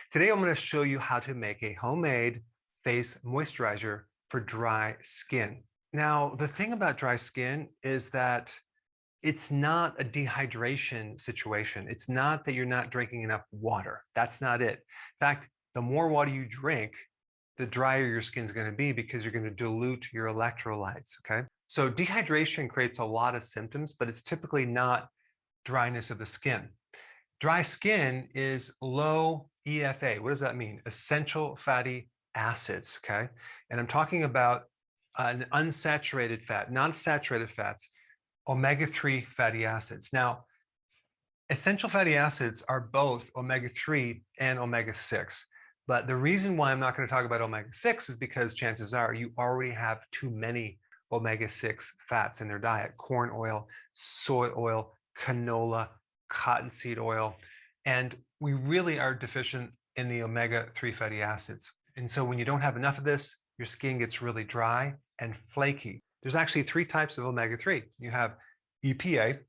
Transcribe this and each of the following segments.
Today I'm going to show you how to make a homemade face moisturizer for dry skin. Now, the thing about dry skin is that it's not a dehydration situation. It's not that you're not drinking enough water. That's not it. In fact, the more water you drink, the drier your skin's going to be because you're going to dilute your electrolytes, okay? So dehydration creates a lot of symptoms, but it's typically not dryness of the skin. Dry skin is low EFA. What does that mean? Essential fatty acids, okay? And I'm talking about an unsaturated fat, not saturated fats, omega-3 fatty acids. Now, essential fatty acids are both omega-3 and omega-6. But the reason why I'm not going to talk about omega-6 is because chances are you already have too many omega-6 fats in their diet: corn oil, soy oil, canola, cottonseed oil. And we really are deficient in the omega-3 fatty acids. And so when you don't have enough of this, your skin gets really dry and flaky. There's actually three types of omega-3. You have EPA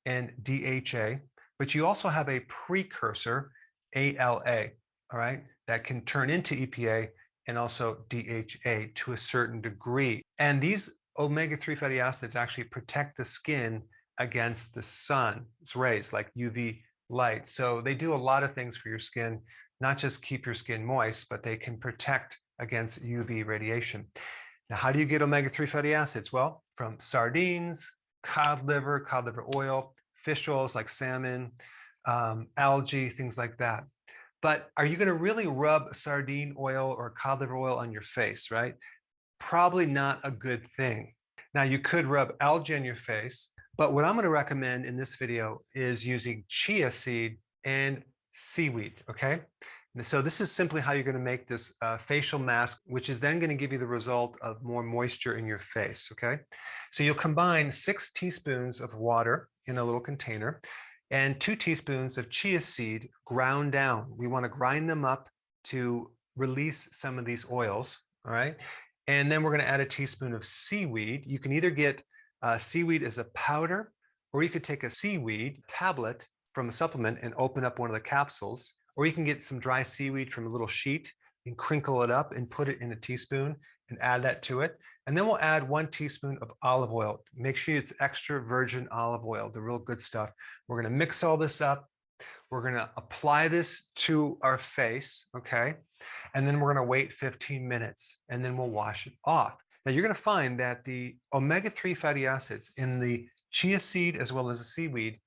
and DHA, but you also have a precursor, ALA, all right, that can turn into EPA and also DHA to a certain degree. And these omega-3 fatty acids actually protect the skin against the sun's rays, like UV light. So they do a lot of things for your skin, not just keep your skin moist, but they can protect against UV radiation. Now, how do you get omega-3 fatty acids? Well, from sardines, cod liver oil, fish oils like salmon, algae, things like that. But are you going to really rub sardine oil or cod liver oil on your face, right? Probably not a good thing. Now, you could rub algae on your face, but what I'm going to recommend in this video is using chia seed and seaweed, okay? So this is simply how you're going to make this facial mask, which is then going to give you the result of more moisture in your face, okay? So you'll combine 6 teaspoons of water in a little container and 2 teaspoons of chia seed ground down. We want to grind them up to release some of these oils, all right? And then we're going to add a teaspoon of seaweed. You can either get seaweed as a powder, or you could take a seaweed tablet from a supplement and open up one of the capsules, or you can get some dry seaweed from a little sheet and crinkle it up and put it in a teaspoon and add that to it. And then we'll add 1 teaspoon of olive oil. Make sure it's extra virgin olive oil, the real good stuff. We're going to mix all this up. We're going to apply this to our face, okay? And then we're going to wait 15 minutes and then we'll wash it off. Now you're going to find that the omega-3 fatty acids in the chia seed as well as the seaweed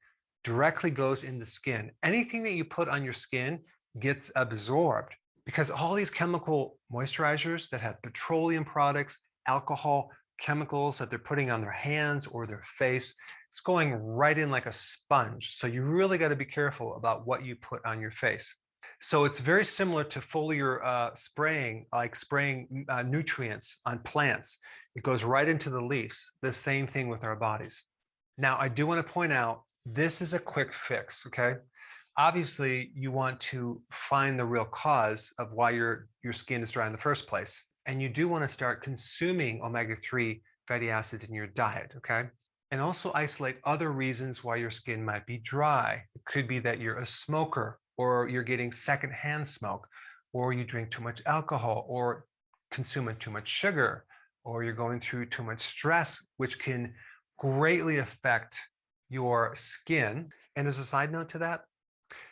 directly goes in the skin. Anything that you put on your skin gets absorbed because all these chemical moisturizers that have petroleum products, alcohol, chemicals that they're putting on their hands or their face, it's going right in like a sponge. So you really got to be careful about what you put on your face. So it's very similar to foliar spraying, like spraying nutrients on plants. It goes right into the leaves. The same thing with our bodies. Now, I do want to point out, this is a quick fix, okay? Obviously, you want to find the real cause of why your skin is dry in the first place. And you do want to start consuming omega-3 fatty acids in your diet, okay? And also isolate other reasons why your skin might be dry. It could be that you're a smoker, or you're getting secondhand smoke, or you drink too much alcohol, or consume too much sugar, or you're going through too much stress, which can greatly affect your skin. And as a side note to that,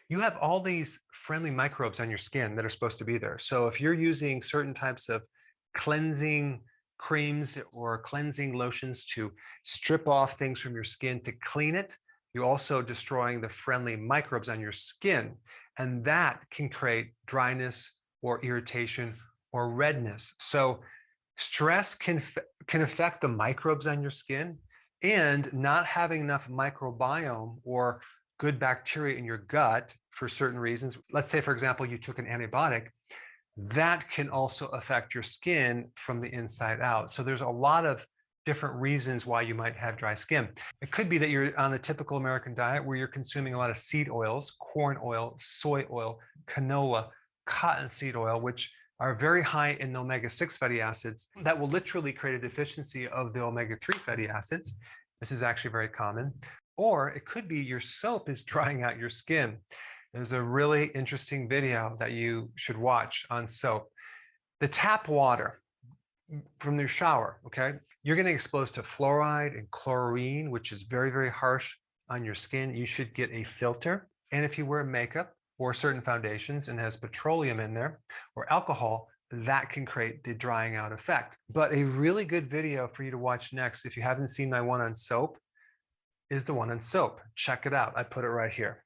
you have all these friendly microbes on your skin that are supposed to be there. So if you're using certain types of cleansing creams or cleansing lotions to strip off things from your skin to clean it, you're also destroying the friendly microbes on your skin. And that can create dryness or irritation or redness. So stress can affect the microbes on your skin, and not having enough microbiome or good bacteria in your gut for certain reasons. Let's say, for example, you took an antibiotic, that can also affect your skin from the inside out. So there's a lot of different reasons why you might have dry skin. It could be that you're on the typical American diet where you're consuming a lot of seed oils, corn oil, soy oil, canola, cottonseed oil, which are very high in omega-6 fatty acids that will literally create a deficiency of the omega-3 fatty acids. This is actually very common. Or it could be your soap is drying out your skin. There's a really interesting video that you should watch on soap. The tap water from your shower, okay? You're getting exposed to fluoride and chlorine, which is very, very harsh on your skin. You should get a filter. And if you wear makeup or certain foundations and has petroleum in there or alcohol, that can create the drying out effect. But a really good video for you to watch next, if you haven't seen my one on soap, is the one on soap. Check it out. I put it right here.